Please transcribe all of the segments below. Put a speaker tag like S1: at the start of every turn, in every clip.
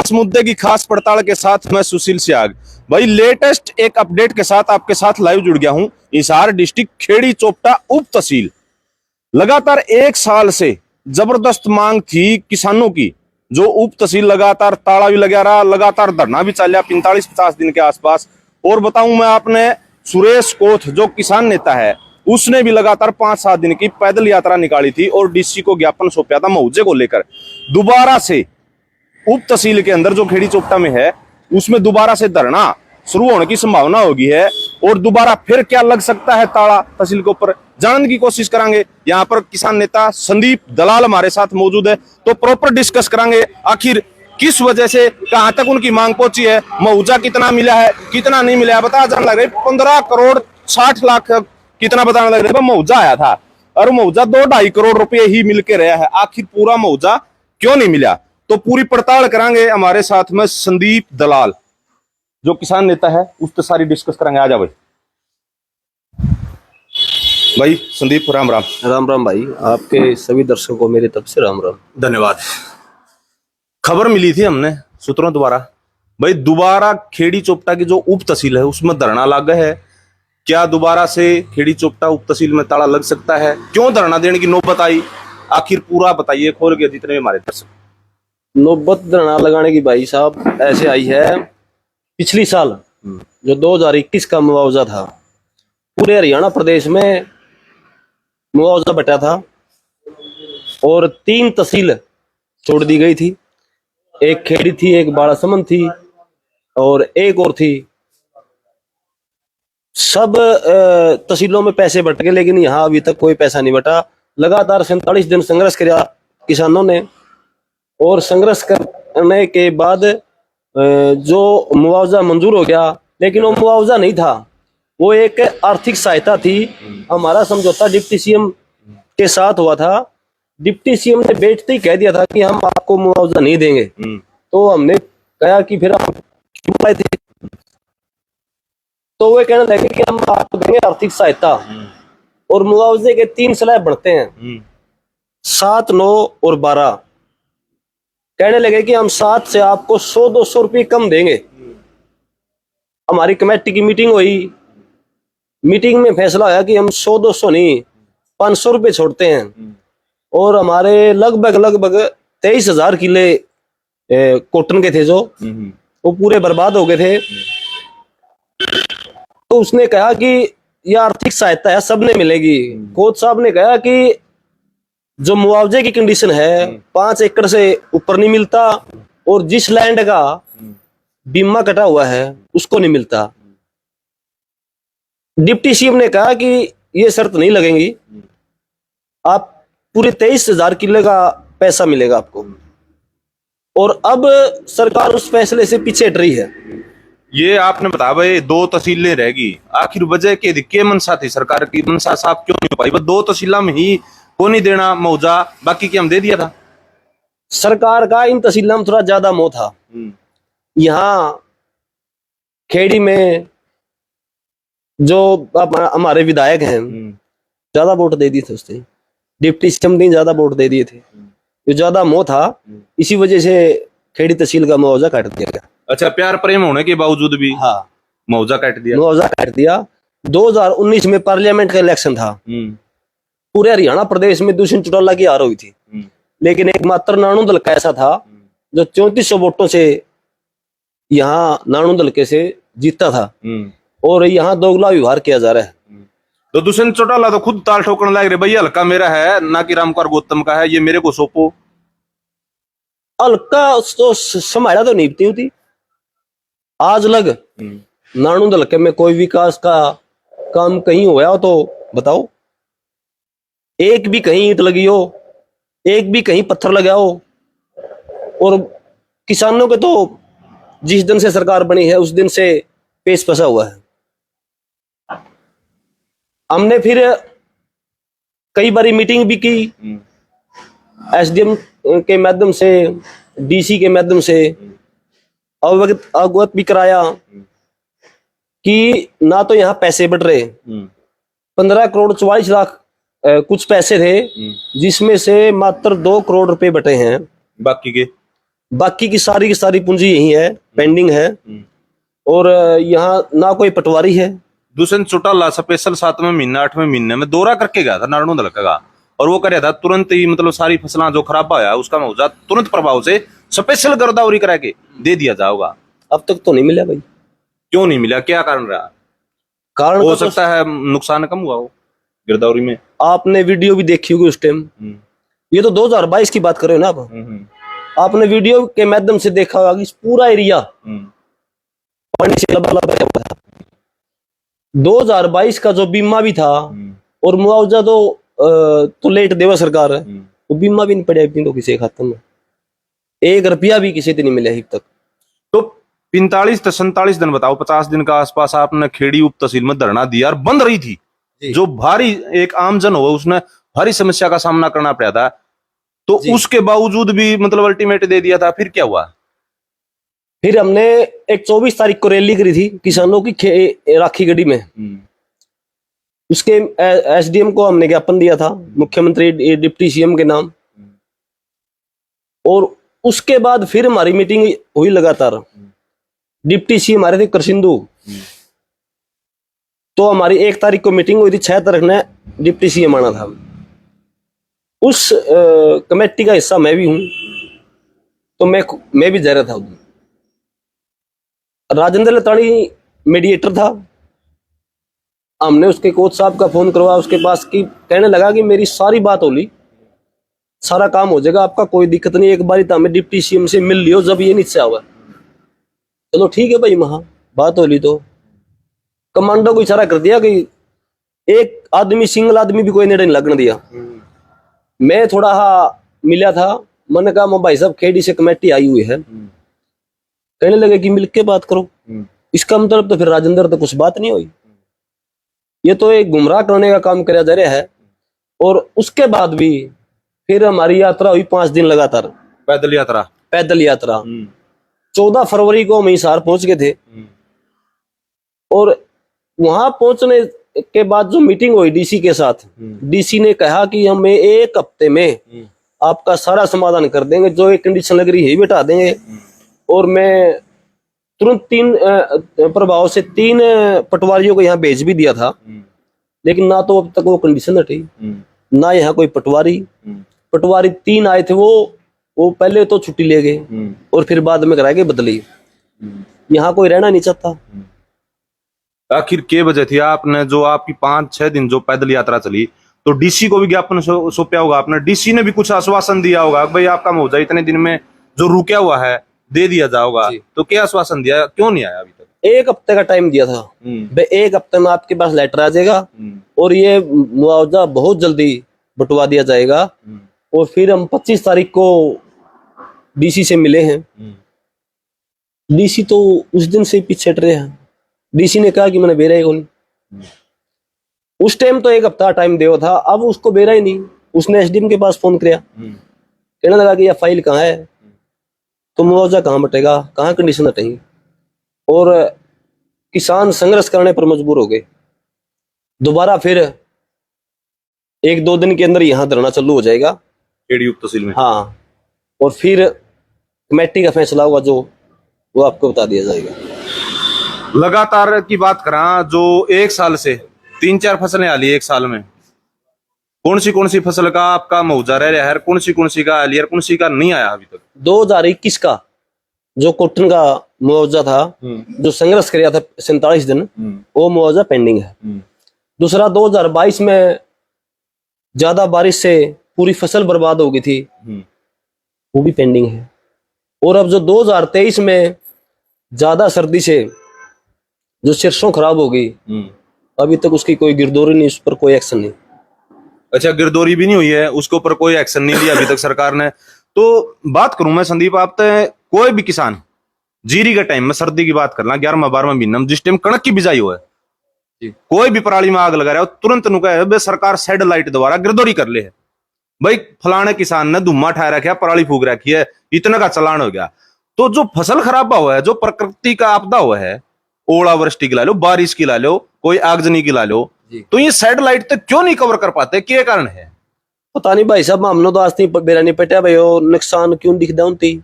S1: खास मुद्दे की खास पड़ताल के साथ मैं सुशील सियाग भाई लेटेस्ट एक अपडेट के साथ आपके साथ लाइव जुड़ गया हूं। हिसार डिस्ट्रिक्ट खेड़ी चोपटा उप तहसील लगातार एक साल से जबरदस्त मांग थी किसानों की, जो उप तहसील लगातार ताला भी लगा रहा, लगातार धरना भी चल रहा 45-50 दिन के आसपास। और बताऊं मैं आपने, सुरेश कोथ जो किसान नेता है उसने भी लगातार 5-7 दिन की पैदल यात्रा निकाली थी और डीसी को ज्ञापन सौंपा था मुआवजे को लेकर। दोबारा से उप तहसील के अंदर जो खेड़ी चोपटा में है उसमें दोबारा से धरना शुरू होने की संभावना होगी है और दोबारा फिर क्या लग सकता है ताला तहसील के ऊपर, जानने की कोशिश करेंगे। यहाँ पर किसान नेता संदीप दलाल हमारे साथ मौजूद है, तो प्रॉपर डिस्कस करेंगे आखिर किस वजह से कहां तक उनकी मांग पहुंची है, मुआवजा कितना मिला है कितना नहीं मिला है। बता जाने लग रही 15 करोड़ 60 लाख कितना बताने लग रहे मुआवजा आया था और मुआवजा 2-2.5 करोड़ रुपए ही मिलके रहा है। आखिर पूरा मुआवजा क्यों नहीं मिला, तो पूरी पड़ताल करांगे। हमारे साथ में संदीप दलाल जो किसान नेता है उससे सारी डिस्कस करेंगे। आ जा भाई संदीप, राम राम।
S2: राम राम भाई, आपके सभी दर्शकों को मेरी तरफ से राम राम।
S1: धन्यवाद। खबर मिली थी हमने सूत्रों द्वारा भाई दोबारा खेड़ी चोपटा की जो उप तहसील है उसमें धरना लग गया है। क्या दोबारा से खेड़ी चोपटा उप तहसील में ताला लग सकता है, क्यों धरना देने की नौबत आई, आखिर पूरा बताइए खोल के जितने भी हमारे दर्शक।
S2: नौबत धरना लगाने की भाई साहब ऐसे आई है, पिछली साल जो 2021 का मुआवजा था पूरे हरियाणा प्रदेश में मुआवजा बटा था और 3 तहसील छोड़ दी गई थी। एक खेड़ी थी, एक बाड़ासमंद थी और एक और थी। सब तहसीलों में पैसे बट गए, लेकिन यहाँ अभी तक कोई पैसा नहीं बटा। लगातार 47 दिन संघर्ष किया किसानों ने और संघर्ष करने के बाद जो मुआवजा मंजूर हो गया, लेकिन वो मुआवजा नहीं था, वो एक आर्थिक सहायता थी। हमारा समझौता डिप्टी सीएम के साथ हुआ था। डिप्टी सीएम ने बैठते ही कह दिया था कि हम आपको मुआवजा नहीं देंगे। तो हमने कहा कि फिर हम क्यों आए थे, तो वे कहने लगे कि हम आपको देंगे आर्थिक सहायता और मुआवजे के 3 स्लैब बढ़ते हैं, 7, 9 और 12। कहने लगे कि हम 7 से आपको 100-200 रुपये कम देंगे। हमारी कमेटी की मीटिंग हुई, मीटिंग में फैसला आया कि हम 100-200 नहीं 500 रुपये छोड़ते हैं। और हमारे लगभग 23,000 किले कॉटन के थे जो वो पूरे बर्बाद हो गए थे। तो उसने कहा कि यह आर्थिक सहायता है सबने मिलेगी। कोच साहब ने कहा कि जो मुआवजे की कंडीशन है 5 एकड़ से ऊपर नहीं मिलता और जिस लैंड का बीमा कटा हुआ है उसको नहीं मिलता। डिप्टी सीएम ने कहा कि ये शर्त नहीं लगेगी, आप पूरे 23,000 किले का पैसा मिलेगा आपको। और अब सरकार उस फैसले से पीछे हट रही है।
S1: ये आपने बताया भाई 2 तहसीलें रहेगी, आखिर वजह के मंशा थी सरकार की, मंशा साफ क्यों नहीं हो पाई? 2 तहसीलों में ही को नहीं देना मुआवजा, बाकी की हम दे दिया था।
S2: सरकार का इन तहसीलों में थोड़ा ज्यादा मोह था। यहाँ खेड़ी में जो हमारे विधायक हैं ज्यादा वोट दे दिए थे, उसने डिप्टी सीएम ने ज्यादा वोट दे दिए थे, जो ज्यादा मोह था, इसी वजह से खेड़ी तहसील का मुआवजा काट दिया गया।
S1: अच्छा, प्यार प्रेम होने के बावजूद भी
S2: हाँ
S1: मुआवजा काट दिया।
S2: मुआवजा काट दिया। 2019 में पार्लियामेंट का इलेक्शन था, पूरे हरियाणा प्रदेश में दूसरी चौटाला की हार हुई थी, लेकिन एकमात्र नानू दल का ऐसा था जो 3400 वोटों से यहाँ नानू दल के से जीता था और यहाँ दोगला व्यवहार किया जा रहा है।
S1: तो दुष्यंत चौटाला तो खुद ताल ठोकने लग रहे, भैया हल्का मेरा है ना कि रामकुमार गौतम का है, ये मेरे को सौंपो।
S2: हल्का तो संभाला तो नहीं थी आज लग नानू दल के में कोई विकास का काम कहीं हुआ हो तो बताओ। एक भी कहीं ईंट लगी हो, एक भी कहीं पत्थर लगा हो। और किसानों के तो जिस दिन से सरकार बनी है उस दिन से पेश फंसा हुआ है। हमने फिर कई बारी मीटिंग भी की, एसडीएम के माध्यम से, डीसी के माध्यम से अवगत भी कराया कि ना तो यहाँ पैसे बढ़ रहे। 15 करोड़ 44 लाख कुछ पैसे थे, जिसमें से मात्र 2 करोड़ रुपए बटे हैं। बाकी की सारी पूंजी यही है, पेंडिंग है। और यहाँ ना कोई पटवारी है।
S1: दुष्यंत चौटाला स्पेशल 7वें महीने 8वें महीने में दौरा करके गया था नारायण दलका का, और वो कर था तुरंत ही, मतलब सारी फसलां जो खराब हुआ उसका मुआवजा तुरंत प्रभाव से स्पेशल गिरदावरी करा के दे दिया जाएगा।
S2: अब तक तो नहीं मिला भाई।
S1: क्यों नहीं मिला, क्या कारण रहा?
S2: कारण
S1: हो
S2: तो
S1: सकता है नुकसान कम हुआ हो गिरदावरी में।
S2: आपने वीडियो भी देखी होगी उस टाइम। ये तो 2022 की बात कर रहे हो ना आप। आपने वीडियो के माध्यम से देखा होगा कि पूरा एरिया पानी से लबालब भरा हुआ था। 2022 का जो बीमा भी था और मुआवजा तो लेट देवा सरकार है, वो बीमा भी नहीं पड़ा तो किसी खाते में, 1 रुपया भी किसी से नहीं मिला अभी तक।
S1: तो 45 से 47 दिन बताओ, 50 दिन का आसपास आपने खेड़ी उप तहसील में धरना दिया और बंद रही थी, जो भारी एक आमजन हो उसने भारी समस्या का सामना करना पड़ा था, तो उसके बावजूद भी मतलब अल्टीमेट दे दिया था, फिर क्या हुआ?
S2: फिर हमने एक 24 तारीख को रैली करी थी किसानों की राखी गढ़ी में। उसके एसडीएम को हमने ज्ञापन दिया था, मुख्यमंत्री डिप्टी सीएम के नाम। और उसके बाद फिर हमारी मीटिंग हुई लगातार। डिप्टी सीएम हमारे थे करसिंधु, तो हमारी 1 तारीख को मीटिंग हुई थी, 6 तारीख ने डिप्टी सीएम आना था। उस कमेटी का हिस्सा मैं भी हूं, तो मैं भी जा रहा था उधर। राजेंद्र लताड़ी मीडिएटर था। हमने उसके कोच साहब का फोन करवा उसके पास की, कहने लगा कि मेरी सारी बात हो ली, सारा काम हो जाएगा आपका, कोई दिक्कत नहीं, एक बार तो हमें डिप्टी सीएम से मिल लियो जब ये नीचे हुआ। चलो ठीक है भाई, महा बात हो ली। तो कमांडो को इशारा कर दिया कि एक आदमी, सिंगल आदमी भी कोई निर्णय नहीं लगने दिया। मैं थोड़ा मिला था, मैंने कहा भाई साहब खेड़ी से कमेटी आई हुई है, कहने लगे कि मिलके बात करो। इसका मतलब तो फिर राजेंद्र तो कुछ बात नहीं हुई, ये तो एक गुमराह करने का काम किया जा रहा है। और उसके बाद भी फिर हमारी यात्रा हुई 5 दिन लगातार,
S1: पैदल यात्रा।
S2: 14 फरवरी को हम हिसार पहुंच गए थे। और वहां पहुंचने के बाद जो मीटिंग हुई डीसी के साथ, डीसी ने कहा कि हम 1 हफ्ते में आपका सारा समाधान कर देंगे, जो एक कंडीशन लग रही है बिठा देंगे। और मैं तुरंत 3 प्रभाव से 3 पटवारियों को यहाँ भेज भी दिया था, लेकिन ना तो अब तक वो कंडीशन हटी, ना यहाँ कोई पटवारी 3 आए थे, वो पहले तो छुट्टी ले गए और फिर बाद में कराए गए बदली। यहाँ कोई रहना नहीं चाहता।
S1: आखिर के वजह थी आपने जो आपकी 5-6 दिन जो पैदल यात्रा चली, तो डीसी को भी ज्ञापन सौंपा होगा आपने, डीसी ने भी कुछ आश्वासन दिया होगा भाई आपका मुआवजा इतने दिन में जो रुका हुआ है दे दिया जाएगा, तो क्या आश्वासन दिया, क्यों नहीं आया अभी तक?
S2: 1 हफ्ते का टाइम दिया था, 1 हफ्ते में आपके पास लेटर आ जाएगा और ये मुआवजा बहुत जल्दी बंटवा दिया जाएगा। और फिर हम 25 तारीख को डीसी से मिले हैं। डीसी तो उस दिन से पीछे हट रहे हैं। डीसी ने कहा कि मैंने बेरा ही कौन, उस टाइम तो 1 हफ्ता टाइम दिया था, अब उसको बेरा ही नहीं। उसने एसडीएम के पास फोन किया, कहने लगा कि यह फाइल कहाँ है, तो मुआवजा कहाँ बटेगा, कहाँ कंडीशन हटेगी। और किसान संघर्ष करने पर मजबूर हो गए। दोबारा फिर 1-2 दिन के अंदर यहाँ धरना चालू हो जाएगा
S1: खेड़ी उप तहसील में।
S2: हाँ, और फिर कमेटी का फैसला होगा जो वो आपको बता दिया जाएगा।
S1: लगातार की बात करा, जो 1 साल से 3-4 फसलें आ ली 1 साल में, कौन सी फसल का आपका मुआवजा रह रहा है, कौन सी का आ लिया, कौन सी का नहीं आया अभी तक?
S2: 2021 का जो कॉटन का मुआवजा था, जो संघर्ष किया था 47 दिन, वो मुआवजा पेंडिंग है। दूसरा 2022 में ज्यादा बारिश से पूरी फसल बर्बाद हो गई थी, वो भी पेंडिंग है। और अब जो 2023 में ज्यादा सर्दी से जो सरसों खराब हो गई, अभी तक उसकी कोई गिरदौरी नहीं, उस पर कोई एक्शन नहीं।
S1: अच्छा, गिरदौरी भी नहीं हुई है, उसके ऊपर कोई एक्शन नहीं लिया अभी तक सरकार ने। तो बात करूं मैं संदीप, आप कोई भी किसान जीरी के टाइम में, सर्दी की बात करना 11वां-12वां महीना में, जिस टाइम कणक की बिजाई हो है, कोई भी पराली में आग लगा रहा हो, तुरंत नुका है सरकार सैटेलाइट द्वारा गिरदौरी कर ले है भाई, फलाने किसान ने धुम्मा ठा रखा है, पराली फूक रखी है, इतना का चलान हो गया। तो जो फसल खराब हुआ है, जो प्रकृति का आपदा हुआ है, ओलावृष्टि की ला लो, बारिश की ला लो, कोई आगजनी की ला लो, तो ये सैटेलाइट तक क्यों नहीं कवर कर पाते, क्या कारण है?
S2: पता नहीं भाई साहब, हमने तो आज तक बेरा नहीं पटा भाई, नुकसान क्यों दिखता उनती।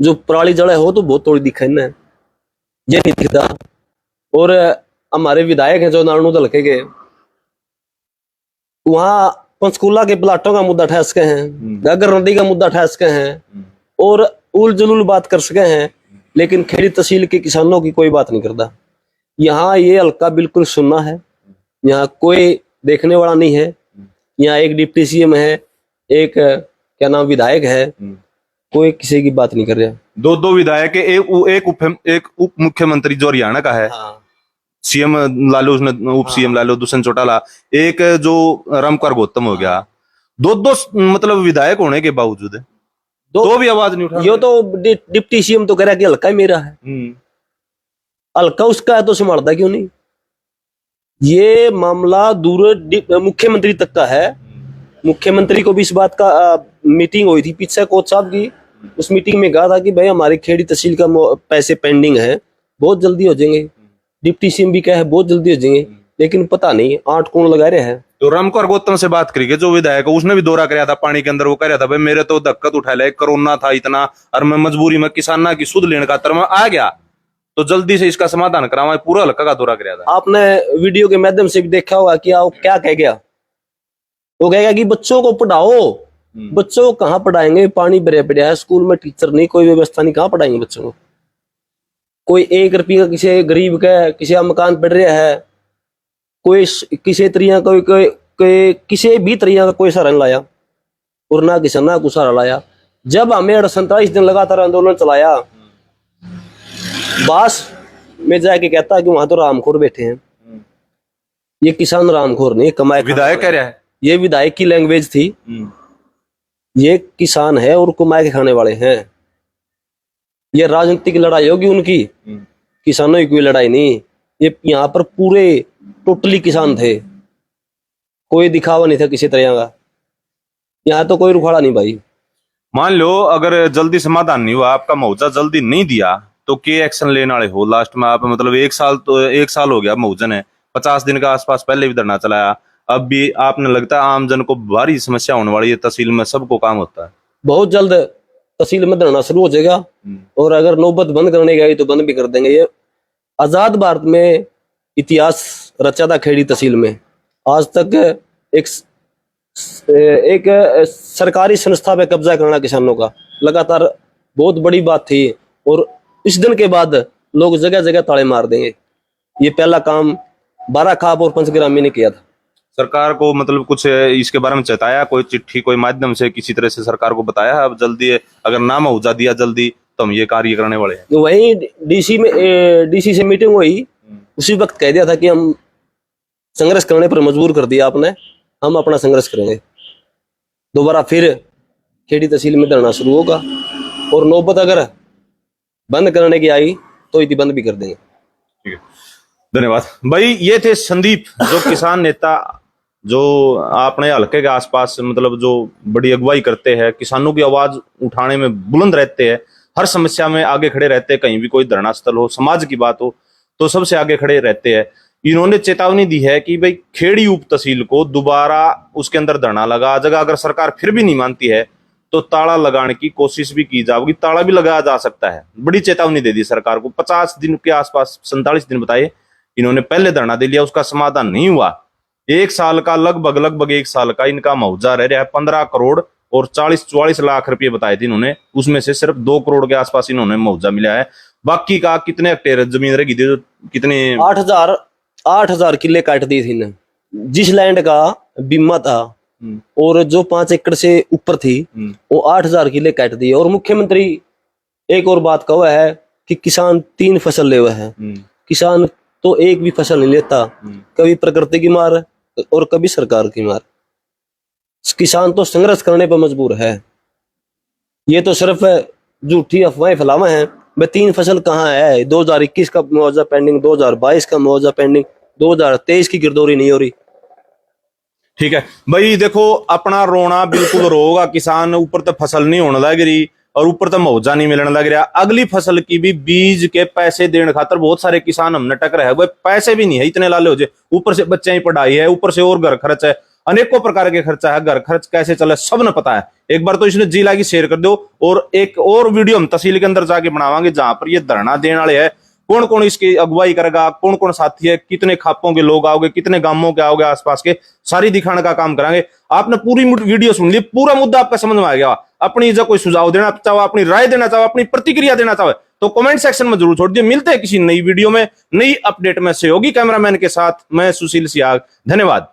S2: जो पराली जड़ा हो तो बहुत थोड़ी दिखा इन्हें, ये नहीं दिखता। और हमारे विधायक हैं जो नारायण हल्के के, वहां पंचकूला के प्लाटों का मुद्दा ठहस के हैं, गागर नदी का मुद्दा ठहस के हैं और उल जुलूल बात कर सके हैं, लेकिन खेड़ी तहसील के किसानों की कोई बात नहीं करता। यहाँ ये हल्का बिल्कुल सुनना है, यहाँ कोई देखने वाला नहीं है। यहाँ एक डिप्टी सीएम है, एक क्या नाम विधायक है, कोई किसी की बात नहीं कर रहा।
S1: दो विधायक है, एक उप मुख्यमंत्री जो हरियाणा का है,
S2: हाँ।
S1: सीएम लालू, उसने उप सीएम लालू दुष्यंत चौटाला, एक जो रामकुमार गौतम हो गया, दो मतलब विधायक होने के बावजूद तो भी आवाज नहीं उठा।
S2: यो तो डिप्टी सीएम तो कह रहा है कि हल्का ही मेरा है, हल्का उसका है तो संभालता क्यों नहीं। ये मामला दूर मुख्यमंत्री तक का है। मुख्यमंत्री को भी इस बात का मीटिंग हुई थी पीछे कोच साहब की, उस मीटिंग में कहा था कि भाई हमारी खेड़ी तहसील का पैसे पेंडिंग है, बहुत जल्दी हो जाएंगे। डिप्टी सीएम भी कहा है बहुत जल्दी हो जाएंगे, लेकिन पता नहीं 8 कौन लगा रहे हैं।
S1: तो रामकुमार गौतम से बात करिए जो विधायक है, उसने भी दौरा कराया था पानी के अंदर। वो कह रहा था भाई मेरे तो दिक्कत उठा ले, कोरोना था इतना और मैं मजबूरी में किसाना की सुध लेने का तरह आ गया, तो जल्दी से इसका समाधान करावा। पूरा हल्का का दौरा कराया था।
S2: आपने वीडियो के माध्यम से भी देखा होगा कि वो क्या कह गया। वो कहेगा कि बच्चों को पढ़ाओ, बच्चों को कहाँ पढ़ाएंगे, पानी भरे पड़ा है, स्कूल में टीचर नहीं, कोई व्यवस्था नहीं, कहाँ पढ़ाएंगे बच्चों को। कोई 1 रुपये का किसी गरीब का किसी का मकान पड़ रहा है, कोई किसी तरीका कोई किसी भी तरीका का कोई सहारा नहीं लाया और ना किसान को सहारा लाया। जब हमें 47 दिन लगातार आंदोलन चलाया, बास में जाके कहता कि वहां तो रामखोर बैठे हैं। ये किसान रामखोर नहीं, कमाए।
S1: विधायक कह रहा है,
S2: ये विधायक की लैंग्वेज थी। ये किसान है और कमाए के खाने वाले हैं। ये राजनीतिक लड़ाई होगी उनकी, किसानों की कोई लड़ाई नहीं। ये यहाँ पर पूरे टोटली किसान थे, कोई दिखावा नहीं था किसी तरह का। यहाँ तो कोई रुखाड़ा नहीं भाई।
S1: मान लो अगर जल्दी समाधान नहीं हुआ, आपका मुआवजा जल्दी नहीं दिया, तो क्या एक्शन लेने वाले हो लास्ट में आप? मतलब 1 साल हो गया मुआवजा ने, 50 दिन का आसपास पहले भी धरना चलाया, अब भी आपने लगता है आम जन को भारी समस्या होने वाली है। तहसील में सबको काम होता है,
S2: बहुत जल्द तहसील में धरना शुरू हो जाएगा और अगर नौबत बंद करने गई तो बंद भी कर देंगे। ये आजाद भारत में इतिहास रचा था खेड़ी तहसील में। आज तक एक सरकारी संस्था पे कब्जा करना किसानों का लगातार बहुत बड़ी बात थी और इस दिन के बाद लोग जगह जगह ताले मार देंगे। ये पहला काम 12 खाप और पंचग्रामी ने किया था।
S1: सरकार को मतलब कुछ इसके बारे में चेताया, कोई चिट्ठी कोई माध्यम से किसी तरह से सरकार को बताया अब जल्दी अगर ना मुआवजा दिया जल्दी तो हम ये कार्य करने वाले हैं?
S2: वही डीसी से मीटिंग हुई, उसी वक्त कह दिया था कि हम संघर्ष करने पर मजबूर कर दिया आपने, हम अपना संघर्ष करेंगे। दोबारा फिर खेड़ी तहसील में धरना शुरू होगा और नौबत अगर बंद करने की आई तो इति बंद भी कर देंगे।
S1: ठीक है, धन्यवाद भाई। ये थे संदीप, जो किसान नेता, जो अपने हल्के के आसपास मतलब जो बड़ी अगुवाई करते हैं, किसानों की आवाज उठाने में बुलंद रहते हैं, हर समस्या में आगे खड़े रहते हैं। कहीं भी कोई धरना स्थल हो, समाज की बात हो तो सबसे आगे खड़े रहते हैं। इन्होंने चेतावनी दी है कि भाई खेड़ी उप तहसील को दोबारा उसके अंदर धरना लगा जगह, अगर सरकार फिर भी नहीं मानती है तो ताला लगाने की कोशिश भी की जाएगी, ताला भी लगाया जा सकता है। बड़ी चेतावनी दे दी सरकार को। 50 दिन के आसपास, 47 दिन बताए इन्होंने पहले धरना दे लिया, उसका समाधान नहीं हुआ। 1 साल का लगभग 1 साल का इनका मुआवजा रह रहा है 15 करोड़ और 40-44 लाख रुपए बताए थे इन्होंने, उसमें से सिर्फ 2 करोड़ के आसपास इन्होंने मुआवजा मिला है। बाकी का कितने हेक्टेयर जमीन रहेगी, कितने
S2: 8,000 किले काट दी थी इन्हें। जिस लैंड का बीमा था और जो 5 एकड़ से ऊपर थी वो 8,000 किले काट दिए। और मुख्यमंत्री एक और बात कहा है कि किसान 3 फसल ले हुए हैं। किसान तो एक भी फसल नहीं लेता, कभी प्रकृति की मार और कभी सरकार की मार। किसान तो संघर्ष करने पर मजबूर है। ये तो सिर्फ झूठी अफवाहें फैलावा हैं। मैं 3 फसल कहाँ है? 2021 का मुआवजा पेंडिंग, 2022 का मुआवजा पेंडिंग, 2023 की गिरदौरी नहीं हो रही।
S1: ठीक है भाई, देखो अपना रोना बिल्कुल रोगा किसान, ऊपर तो फसल नहीं होने लग रही और ऊपर तो मुआवजा नहीं मिलने लग रहा। अगली फसल की भी बीज के पैसे देने खातर बहुत सारे किसान हमने टकर है, वो पैसे भी नहीं है, इतने लाले हो जाए। ऊपर से बच्चे की पढ़ाई है, ऊपर से और घर खर्च है, अनेकों प्रकार के खर्चा है। घर खर्च कैसे चले सब ने पता है। एक बार तो इसने जी लागी शेयर कर दो। और एक और वीडियो हम तहसील के अंदर जाके बनावांगे जहां पर ये धरना देने वाले है, कौन कौन इसकी अगुवाई करेगा, कौन कौन साथी है, कितने खापों के लोग आओगे, कितने गांवों के आओगे आसपास के, सारी दिखाने का काम करांगे। आपने पूरी वीडियो सुन ली, पूरा मुद्दा आपका समझ में आ गया। अपनी जो कोई सुझाव देना चाहो, अपनी राय देना चाहो, अपनी प्रतिक्रिया देना चाहो तो कमेंट सेक्शन में जरूर छोड़ दिए। मिलते हैं किसी नई वीडियो में, नई अपडेट में। सहयोगी कैमरामैन के साथ मैं सुशील सियाग, धन्यवाद।